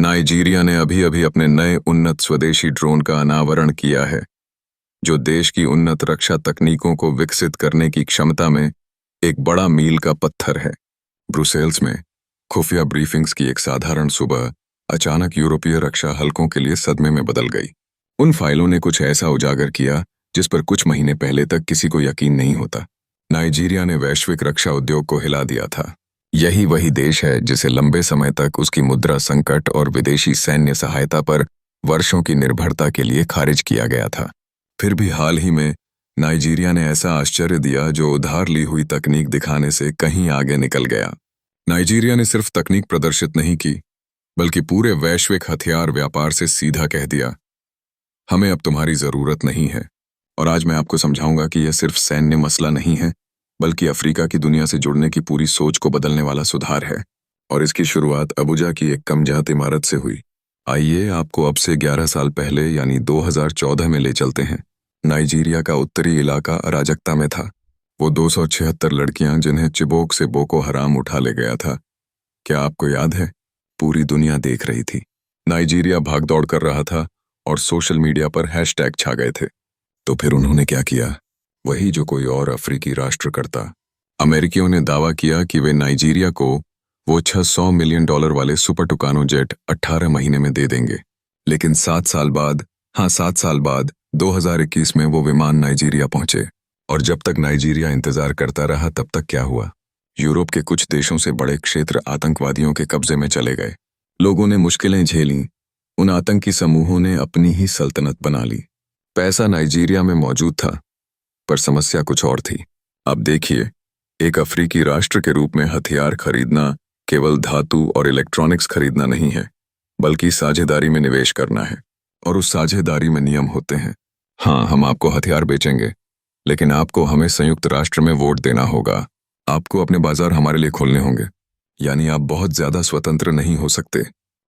Nigeria ने अभी अभी अपने नए उन्नत स्वदेशी ड्रोन का अनावरण किया है, जो देश की उन्नत रक्षा तकनीकों को विकसित करने की क्षमता में एक बड़ा मील का पत्थर है। ब्रुसेल्स में खुफिया ब्रीफिंग्स की एक साधारण सुबह अचानक यूरोपीय रक्षा हल्कों के लिए सदमे में बदल गई। उन फाइलों ने कुछ ऐसा उजागर किया जिस पर कुछ महीने पहले तक किसी को यकीन नहीं होता। नाइजीरिया ने वैश्विक रक्षा उद्योग को हिला दिया था। यही वही देश है जिसे लंबे समय तक उसकी मुद्रा संकट और विदेशी सैन्य सहायता पर वर्षों की निर्भरता के लिए खारिज किया गया था। फिर भी हाल ही में नाइजीरिया ने ऐसा आश्चर्य दिया जो उधार ली हुई तकनीक दिखाने से कहीं आगे निकल गया। नाइजीरिया ने सिर्फ तकनीक प्रदर्शित नहीं की, बल्कि पूरे वैश्विक हथियार व्यापार से सीधा कह दिया, हमें अब तुम्हारी जरूरत नहीं है। और आज मैं आपको समझाऊंगा कि यह सिर्फ सैन्य मसला नहीं है, बल्कि अफ्रीका की दुनिया से जुड़ने की पूरी सोच को बदलने वाला सुधार है। और इसकी शुरुआत अबुजा की एक कमजात इमारत से हुई। आइए आपको अब से 11 साल पहले यानी 2014 में ले चलते हैं। नाइजीरिया का उत्तरी इलाका अराजकता में था। वो 276 लड़कियां जिन्हें चिबोक से बोको हराम उठा ले गया था, क्या आपको याद है? पूरी दुनिया देख रही थी। नाइजीरिया भागदौड़ कर रहा था और सोशल मीडिया पर हैशटैग छा गए थे। तो फिर उन्होंने क्या किया? वही जो कोई और अफ्रीकी राष्ट्र करता। अमेरिकियों ने दावा किया कि वे नाइजीरिया को वो $600 मिलियन वाले सुपर टुकानो जेट 18 महीने में दे देंगे। लेकिन 7 साल बाद 2021 में वो विमान नाइजीरिया पहुंचे। और जब तक नाइजीरिया इंतजार करता रहा तब तक क्या हुआ? यूरोप के कुछ देशों से बड़े क्षेत्र आतंकवादियों के कब्जे में चले गए। लोगों ने मुश्किलें झेलीं। उन आतंकी समूहों ने अपनी ही सल्तनत बना ली। पैसा नाइजीरिया में मौजूद था, पर समस्या कुछ और थी। अब देखिए, एक अफ्रीकी राष्ट्र के रूप में हथियार खरीदना केवल धातु और इलेक्ट्रॉनिक्स खरीदना नहीं है, बल्कि साझेदारी में निवेश करना है। और उस साझेदारी में नियम होते हैं। हाँ, हम आपको हथियार बेचेंगे, लेकिन आपको हमें संयुक्त राष्ट्र में वोट देना होगा। आपको अपने बाजार हमारे लिए खोलने होंगे, यानी आप बहुत ज्यादा स्वतंत्र नहीं हो सकते।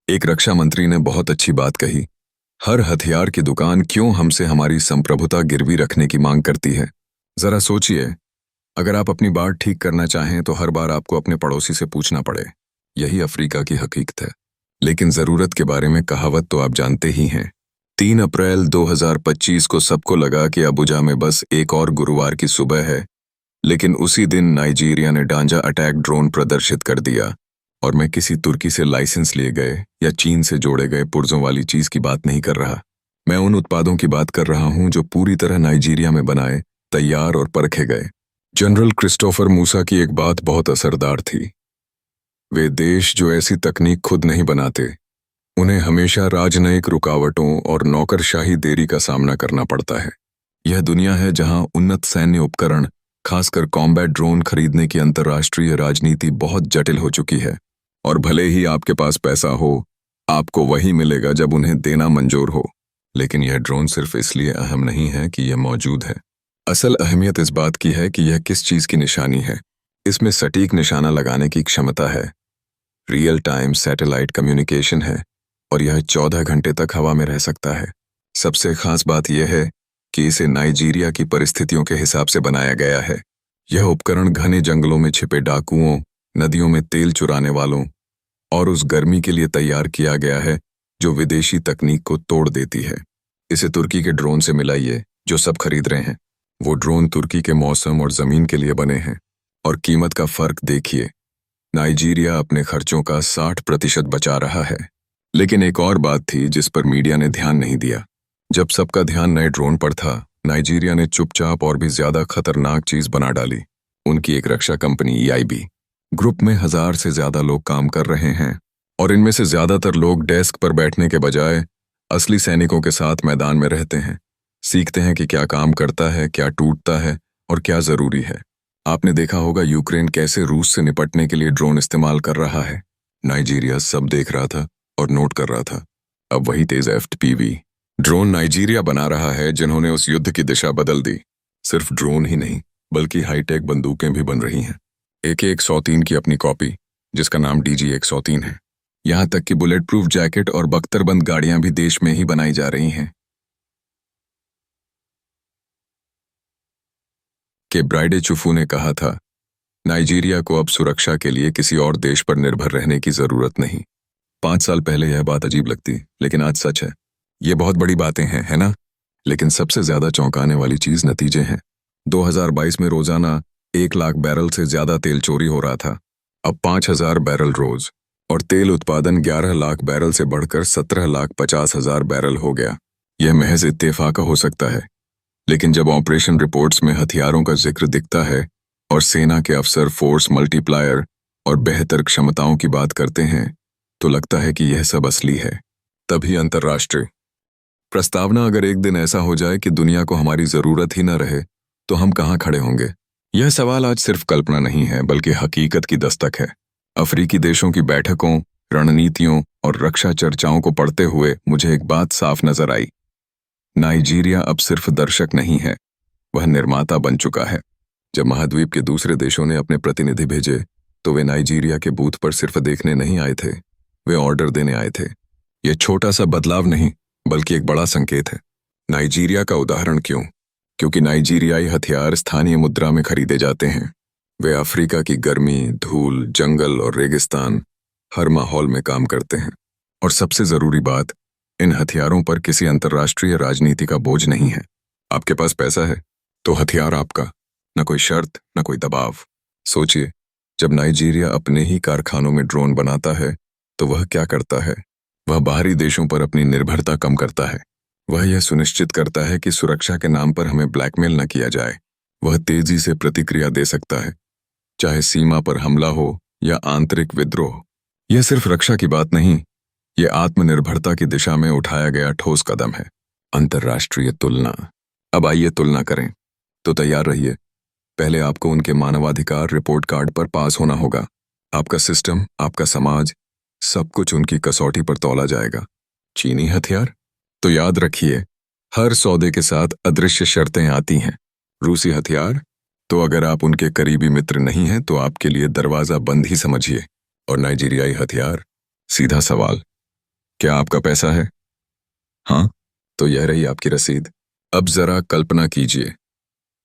एक रक्षा मंत्री ने बहुत अच्छी बात कही, हर हथियार की दुकान क्यों हमसे हमारी संप्रभुता गिरवी रखने की मांग करती है? जरा सोचिए, अगर आप अपनी बात ठीक करना चाहें तो हर बार आपको अपने पड़ोसी से पूछना पड़े। यही अफ्रीका की हकीकत है। लेकिन जरूरत के बारे में कहावत तो आप जानते ही हैं। 3 अप्रैल 2025 को सबको लगा कि अबुजा में बस एक और गुरुवार की सुबह है, लेकिन उसी दिन नाइजीरिया ने डांजा अटैक ड्रोन प्रदर्शित कर दिया। और मैं किसी तुर्की से लाइसेंस लिए गए या चीन से जोड़े गए पुर्जों वाली चीज की बात नहीं कर रहा। मैं उन उत्पादों की बात कर रहा हूं जो पूरी तरह नाइजीरिया में बनाए, तैयार और परखे गए। जनरल क्रिस्टोफर मूसा की एक बात बहुत असरदार थी। वे देश जो ऐसी तकनीक खुद नहीं बनाते, उन्हें हमेशा राजनयिक रुकावटों और नौकरशाही देरी का सामना करना पड़ता है। यह दुनिया है जहां उन्नत सैन्य उपकरण, खासकर कॉम्बैट ड्रोन खरीदने की अंतर्राष्ट्रीय राजनीति बहुत जटिल हो चुकी है। और भले ही आपके पास पैसा हो, आपको वही मिलेगा जब उन्हें देना मंजूर हो। लेकिन यह ड्रोन सिर्फ इसलिए अहम नहीं है कि यह मौजूद है। असल अहमियत इस बात की है कि यह किस चीज की निशानी है। इसमें सटीक निशाना लगाने की क्षमता है, रियल टाइम सैटेलाइट कम्युनिकेशन है, और यह 14 घंटे तक हवा में रह सकता है। सबसे खास बात यह है कि इसे नाइजीरिया की परिस्थितियों के हिसाब से बनाया गया है। यह उपकरण घने जंगलों में छिपे डाकुओं, नदियों में तेल चुराने वालों और उस गर्मी के लिए तैयार किया गया है जो विदेशी तकनीक को तोड़ देती है। इसे तुर्की के ड्रोन से मिलाइए जो सब खरीद रहे हैं। वो ड्रोन तुर्की के मौसम और जमीन के लिए बने हैं। और कीमत का फर्क देखिए, नाइजीरिया अपने खर्चों का 60% बचा रहा है। लेकिन एक और बात थी जिस पर मीडिया ने ध्यान नहीं दिया। जब सबका ध्यान नए ड्रोन पर था, नाइजीरिया ने चुपचाप और भी ज्यादा खतरनाक चीज बना डाली। उनकी एक रक्षा कंपनी EIB ग्रुप में 1000 से ज्यादा लोग काम कर रहे हैं, और इनमें से ज्यादातर लोग डेस्क पर बैठने के बजाय असली सैनिकों के साथ मैदान में रहते हैं, सीखते हैं कि क्या काम करता है, क्या टूटता है और क्या जरूरी है। आपने देखा होगा यूक्रेन कैसे रूस से निपटने के लिए ड्रोन इस्तेमाल कर रहा है। नाइजीरिया सब देख रहा था और नोट कर रहा था। अब वही तेज FPV ड्रोन नाइजीरिया बना रहा है जिन्होंने उस युद्ध की दिशा बदल दी। सिर्फ ड्रोन ही नहीं, बल्कि हाईटेक बंदूकें भी बन रही हैं। AK-103 की अपनी कॉपी, जिसका नाम DG-103 है। यहां तक कि बुलेट प्रूफ जैकेट और बख्तरबंद गाड़ियां भी देश में ही बनाई जा रही हैं। के ब्राइडे चुफू ने कहा था, नाइजीरिया को अब सुरक्षा के लिए किसी और देश पर निर्भर रहने की जरूरत नहीं। 5 साल पहले यह बात अजीब लगती, लेकिन आज सच है। ये बहुत बड़ी बातें हैं, है ना? लेकिन सबसे ज्यादा चौंकाने वाली चीज नतीजे हैं। 2022 में रोजाना 1 लाख बैरल से ज्यादा तेल चोरी हो रहा था। अब 5,000 बैरल रोज, और तेल उत्पादन 11 लाख बैरल से बढ़कर 17,50,000 बैरल हो गया। यह महज इत्तेफाक हो सकता है, लेकिन जब ऑपरेशन रिपोर्ट्स में हथियारों का जिक्र दिखता है और सेना के अफसर फोर्स मल्टीप्लायर और बेहतर क्षमताओं की बात करते हैं, तो लगता है कि यह सब असली है। तभी अंतर्राष्ट्रीय प्रस्तावना, अगर एक दिन ऐसा हो जाए कि दुनिया को हमारी जरूरत ही न रहे, तो हम कहाँ खड़े होंगे? यह सवाल आज सिर्फ कल्पना नहीं है, बल्कि हकीकत की दस्तक है। अफ्रीकी देशों की बैठकों, रणनीतियों और रक्षा चर्चाओं को पढ़ते हुए मुझे एक बात साफ नजर आई। नाइजीरिया अब सिर्फ दर्शक नहीं है, वह निर्माता बन चुका है। जब महाद्वीप के दूसरे देशों ने अपने प्रतिनिधि भेजे, तो वे नाइजीरिया के बूथ पर सिर्फ देखने नहीं आए थे, वे ऑर्डर देने आए थे। यह छोटा सा बदलाव नहीं, बल्कि एक बड़ा संकेत है। नाइजीरिया का उदाहरण क्यों? क्योंकि नाइजीरियाई हथियार स्थानीय मुद्रा में खरीदे जाते हैं। वे अफ्रीका की गर्मी, धूल, जंगल और रेगिस्तान हर माहौल में काम करते हैं। और सबसे जरूरी बात, इन हथियारों पर किसी अंतर्राष्ट्रीय राजनीति का बोझ नहीं है। आपके पास पैसा है तो हथियार आपका, न कोई शर्त, न कोई दबाव। सोचिए, जब नाइजीरिया अपने ही कारखानों में ड्रोन बनाता है, तो वह क्या करता है? वह बाहरी देशों पर अपनी निर्भरता कम करता है। वह यह सुनिश्चित करता है कि सुरक्षा के नाम पर हमें ब्लैकमेल न किया जाए। वह तेजी से प्रतिक्रिया दे सकता है, चाहे सीमा पर हमला हो या आंतरिक विद्रोह। यह सिर्फ रक्षा की बात नहीं, यह आत्मनिर्भरता की दिशा में उठाया गया ठोस कदम है। अंतर्राष्ट्रीय तुलना। अब आइए तुलना करें। तो तैयार रहिए। पहले आपको उनके मानवाधिकार रिपोर्ट कार्ड पर पास होना होगा। आपका सिस्टम, आपका समाज, सब कुछ उनकी कसौटी पर तौला जाएगा। चीनी हथियार? तो याद रखिए, हर सौदे के साथ अदृश्य शर्तें आती हैं। रूसी हथियार? तो अगर आप उनके करीबी मित्र नहीं हैं, तो आपके लिए दरवाजा बंद ही समझिए। और नाइजीरियाई हथियार? सीधा सवाल, क्या आपका पैसा है? हाँ, तो यह रही आपकी रसीद। अब जरा कल्पना कीजिए,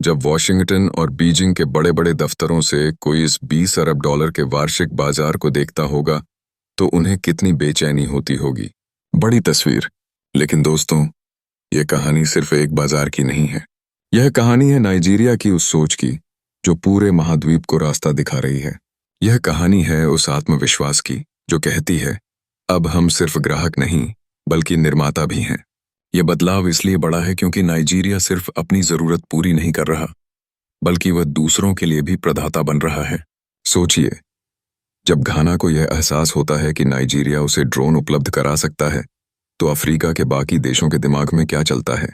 जब वॉशिंगटन और बीजिंग के बड़े बड़े दफ्तरों से कोई इस 20 अरब डॉलर के वार्षिक बाजार को देखता होगा, तो उन्हें कितनी बेचैनी होती होगी। बड़ी तस्वीर। लेकिन दोस्तों, यह कहानी सिर्फ एक बाजार की नहीं है। यह कहानी है नाइजीरिया की उस सोच की, जो पूरे महाद्वीप को रास्ता दिखा रही है। यह कहानी है उस आत्मविश्वास की, जो कहती है, अब हम सिर्फ ग्राहक नहीं, बल्कि निर्माता भी हैं। यह बदलाव इसलिए बड़ा है क्योंकि नाइजीरिया सिर्फ अपनी जरूरत पूरी नहीं कर रहा, बल्कि वह दूसरों के लिए भी प्रदाता बन रहा है। सोचिए, जब घाना को यह एहसास होता है कि नाइजीरिया उसे ड्रोन उपलब्ध करा सकता है, तो अफ्रीका के बाकी देशों के दिमाग में क्या चलता है?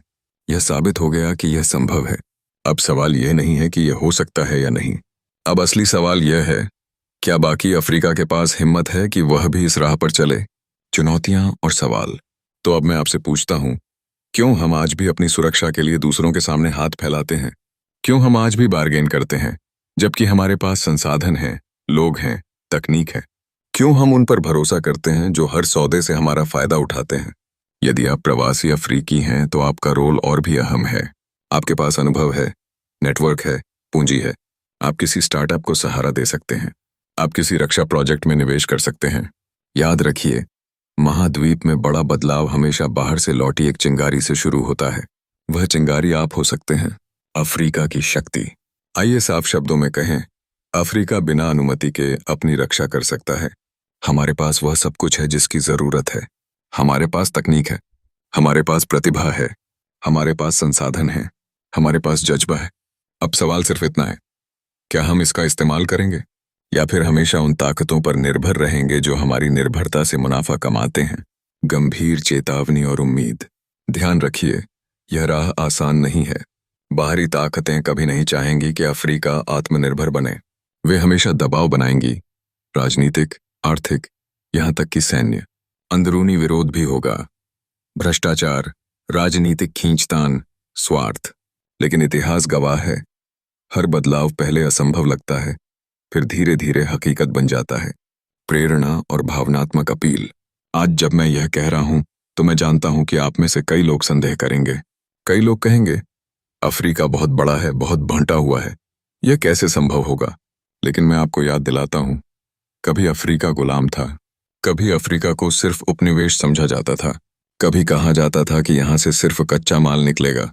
यह साबित हो गया कि यह संभव है। अब सवाल यह नहीं है कि यह हो सकता है या नहीं। अब असली सवाल यह है, क्या बाकी अफ्रीका के पास हिम्मत है कि वह भी इस राह पर चले? चुनौतियां और सवाल। तो अब मैं आपसे पूछता हूं, क्यों हम आज भी अपनी सुरक्षा के लिए दूसरों के सामने हाथ फैलाते हैं? क्यों हम आज भी बार्गेन करते हैं, जबकि हमारे पास संसाधन हैं, लोग हैं, तकनीक है? क्यों हम उन पर भरोसा करते हैं जो हर सौदे से हमारा फायदा उठाते हैं? यदि आप प्रवासी अफ्रीकी हैं, तो आपका रोल और भी अहम है। आपके पास अनुभव है, नेटवर्क है, पूंजी है। आप किसी स्टार्टअप को सहारा दे सकते हैं। आप किसी रक्षा प्रोजेक्ट में निवेश कर सकते हैं। याद रखिए, महाद्वीप में बड़ा बदलाव हमेशा बाहर से लौटी एक चिंगारी से शुरू होता है। वह चिंगारी आप हो सकते हैं। अफ्रीका की शक्ति। आइए साफ शब्दों में कहें, अफ्रीका बिना अनुमति के अपनी रक्षा कर सकता है। हमारे पास वह सब कुछ है जिसकी जरूरत है। हमारे पास तकनीक है, हमारे पास प्रतिभा है, हमारे पास संसाधन है, हमारे पास जज्बा है। अब सवाल सिर्फ इतना है, क्या हम इसका इस्तेमाल करेंगे, या फिर हमेशा उन ताकतों पर निर्भर रहेंगे जो हमारी निर्भरता से मुनाफा कमाते हैं? गंभीर चेतावनी और उम्मीद। ध्यान रखिए, यह राह आसान नहीं है। बाहरी ताकतें कभी नहीं चाहेंगी कि अफ्रीका आत्मनिर्भर बने। वे हमेशा दबाव बनाएंगी, राजनीतिक, आर्थिक, यहां तक कि सैन्य। अंदरूनी विरोध भी होगा, भ्रष्टाचार, राजनीतिक खींचतान, स्वार्थ। लेकिन इतिहास गवाह है, हर बदलाव पहले असंभव लगता है, फिर धीरे धीरे हकीकत बन जाता है। प्रेरणा और भावनात्मक अपील। आज जब मैं यह कह रहा हूं, तो मैं जानता हूं कि आप में से कई लोग संदेह करेंगे। कई लोग कहेंगे, अफ्रीका बहुत बड़ा है, बहुत बंटा हुआ है, यह कैसे संभव होगा? लेकिन मैं आपको याद दिलाता हूं, कभी अफ्रीका गुलाम था, कभी अफ्रीका को सिर्फ उपनिवेश समझा जाता था, कभी कहा जाता था कि यहाँ से सिर्फ कच्चा माल निकलेगा,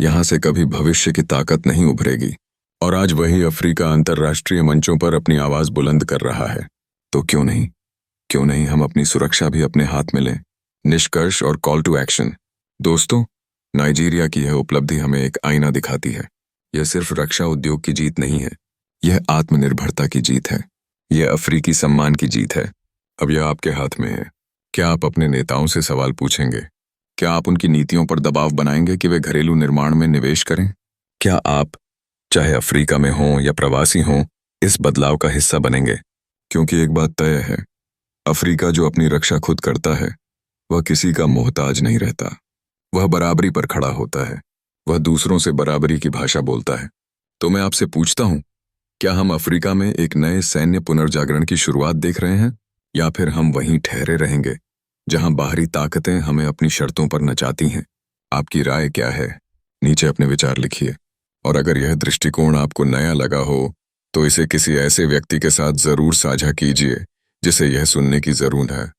यहाँ से कभी भविष्य की ताकत नहीं उभरेगी। और आज वही अफ्रीका अंतर्राष्ट्रीय मंचों पर अपनी आवाज बुलंद कर रहा है। तो क्यों नहीं हम अपनी सुरक्षा भी अपने हाथ में लें। निष्कर्ष और कॉल टू एक्शन। दोस्तों, नाइजीरिया की यह उपलब्धि हमें एक आईना दिखाती है। यह सिर्फ रक्षा उद्योग की जीत नहीं है, यह आत्मनिर्भरता की जीत है, यह अफ्रीकी सम्मान की जीत है। अब यह आपके हाथ में है। क्या आप अपने नेताओं से सवाल पूछेंगे? क्या आप उनकी नीतियों पर दबाव बनाएंगे कि वे घरेलू निर्माण में निवेश करें? क्या आप, चाहे अफ्रीका में हों या प्रवासी हों, इस बदलाव का हिस्सा बनेंगे? क्योंकि एक बात तय है, अफ्रीका जो अपनी रक्षा खुद करता है वह किसी का मोहताज नहीं रहता। वह बराबरी पर खड़ा होता है, वह दूसरों से बराबरी की भाषा बोलता है। तो मैं आपसे पूछता हूं, क्या हम अफ्रीका में एक नए सैन्य पुनर्जागरण की शुरुआत देख रहे हैं, या फिर हम वहीं ठहरे रहेंगे जहां बाहरी ताकतें हमें अपनी शर्तों पर नचाती हैं? आपकी राय क्या है? नीचे अपने विचार लिखिए। और अगर यह दृष्टिकोण आपको नया लगा हो तो इसे किसी ऐसे व्यक्ति के साथ जरूर साझा कीजिए जिसे यह सुनने की जरूरत है।